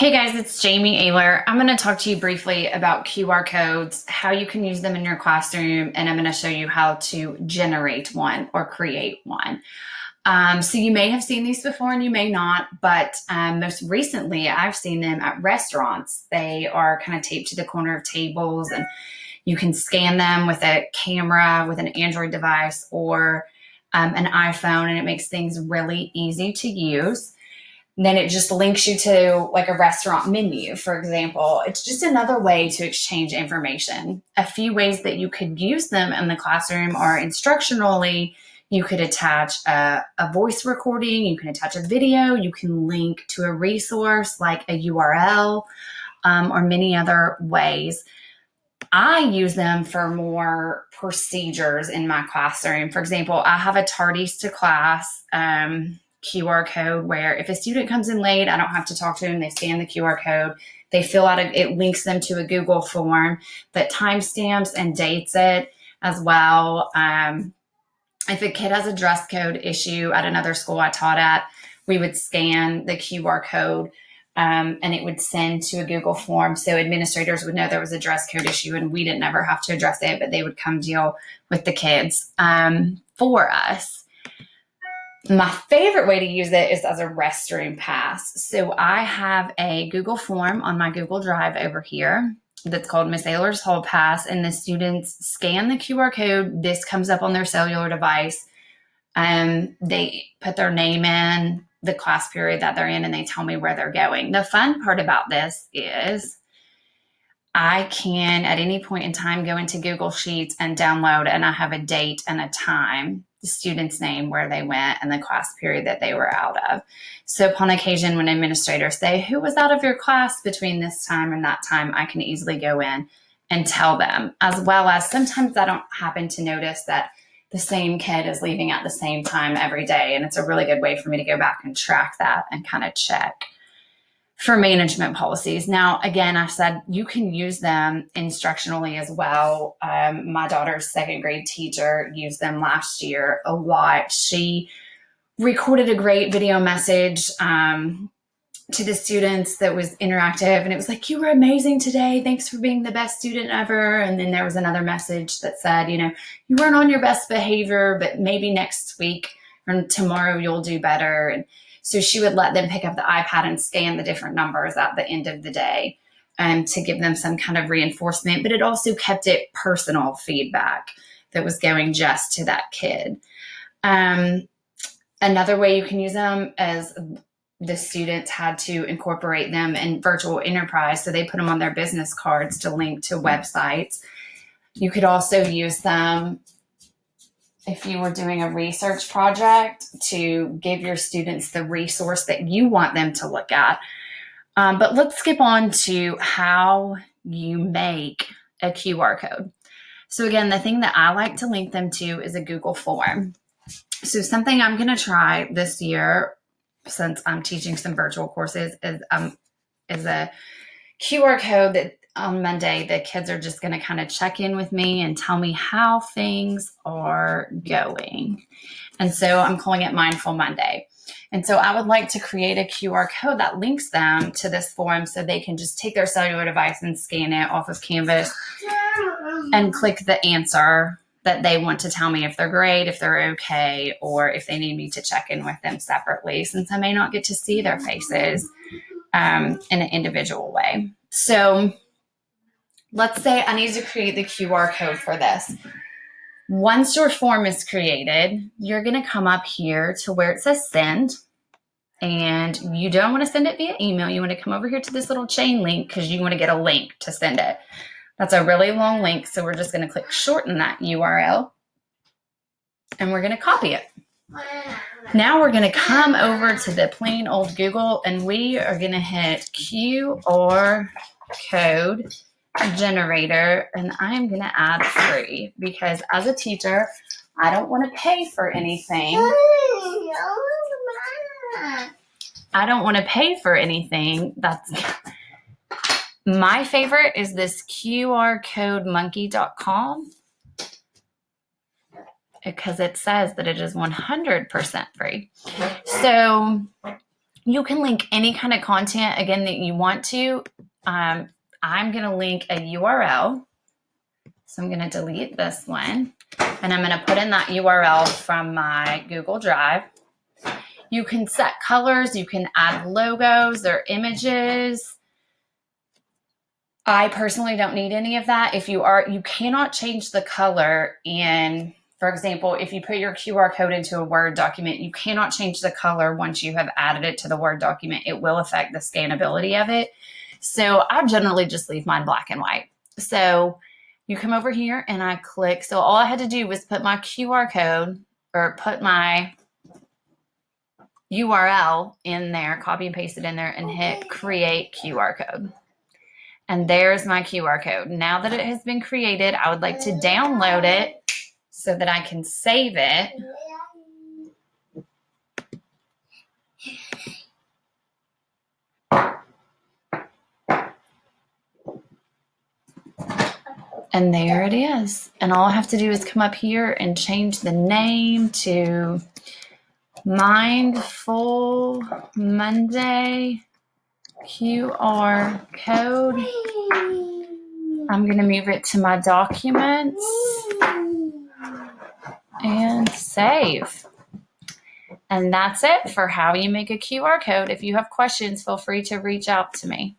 Hey guys, it's J Aylor. I'm going to talk to you briefly about QR codes, how you can use them in your classroom, and I'm going to show you how to generate one or create one. So you may have seen these before and you may not, but most recently I've seen them at restaurants. They are kind of taped to the corner of tables and you can scan them with a camera with an Android device or an iPhone, and it makes things really easy to use. Then it just links you to like a restaurant menu, for example. It's just another way to exchange information. A few ways that you could use them in the classroom are instructionally. You could attach a voice recording, you can attach a video, you can link to a resource like a URL, or many other ways. I use them for more procedures in my classroom. For example, I have a tardies to class QR code where if a student comes in late, I don't have to talk to them. They scan the QR code. They fill out it links them to a Google form that timestamps and dates it as well. If a kid has a dress code issue at another school I taught at, we would scan the QR code and it would send to a Google form so administrators would know there was a dress code issue and we didn't ever have to address it, but they would come deal with the kids for us. My favorite way to use it is as a restroom pass. So I have a Google form on my Google Drive over here that's called Miss Aylor's Hall Pass, and the students scan the QR code. This comes up on their cellular device. They put their name in, the class period that they're in, and they tell me where they're going. The fun part about this is I can, at any point in time, go into Google Sheets and download, and I have a date and a time, the student's name, where they went, and the class period that they were out of. So upon occasion, when administrators say, who was out of your class between this time and that time, I can easily go in and tell them, as well as sometimes I don't happen to notice that the same kid is leaving at the same time every day. And it's a really good way for me to go back and track that and kind of check for management policies. Now, again, I said you can use them instructionally as well. My daughter's second grade teacher used them last year a lot. She recorded a great video message to the students that was interactive, and it was like, you were amazing today. Thanks for being the best student ever. And then there was another message that said, you weren't on your best behavior, but maybe next week or tomorrow you'll do better. And so she would let them pick up the iPad and scan the different numbers at the end of the day to give them some kind of reinforcement. But it also kept it personal feedback that was going just to that kid. Another way you can use them is the students had to incorporate them in virtual enterprise. So they put them on their business cards to link to websites. You could also use them if you were doing a research project to give your students the resource that you want them to look at. But let's skip on to how you make a QR code. So again, the thing that I like to link them to is a Google form. So something I'm going to try this year, since I'm teaching some virtual courses, is a QR code that on Monday, the kids are just going to kind of check in with me and tell me how things are going. And so I'm calling it Mindful Monday. And so I would like to create a QR code that links them to this form so they can just take their cellular device and scan it off of Canvas and click the answer that they want to tell me if they're great, if they're okay, or if they need me to check in with them separately, since I may not get to see their faces in an individual way. So let's say I need to create the QR code for this. Once your form is created, you're going to come up here to where it says send. And you don't want to send it via email. You want to come over here to this little chain link because you want to get a link to send it. That's a really long link. So we're just going to click shorten that URL and we're going to copy it. Now we're going to come over to the plain old Google and we are going to hit QR code generator, and I'm going to add free because as a teacher, I don't want to pay for anything. I don't want to pay for anything. My favorite is this QRCodemonkey.com because it says that it is 100% free. So You can link any kind of content, again, that you want to. I'm going to link a URL. So I'm going to delete this one, and I'm going to put in that URL from my Google Drive. You can set colors. You can add logos or images. I personally don't need any of that. You cannot change the color in, for example, if you put your QR code into a Word document, you cannot change the color once you have added it to the Word document. It will affect the scannability of it. So I generally just leave mine black and white. So you come over here and I click. So all I had to do was put my QR code or put my URL in there, copy and paste it in there, and hit create QR code. And there's my QR code. Now that it has been created, I would like to download it so that I can save it. And there it is. And all I have to do is come up here and change the name to Mindful Monday QR code. I'm going to move it to my documents and save. And that's it for how you make a QR code. If you have questions, feel free to reach out to me.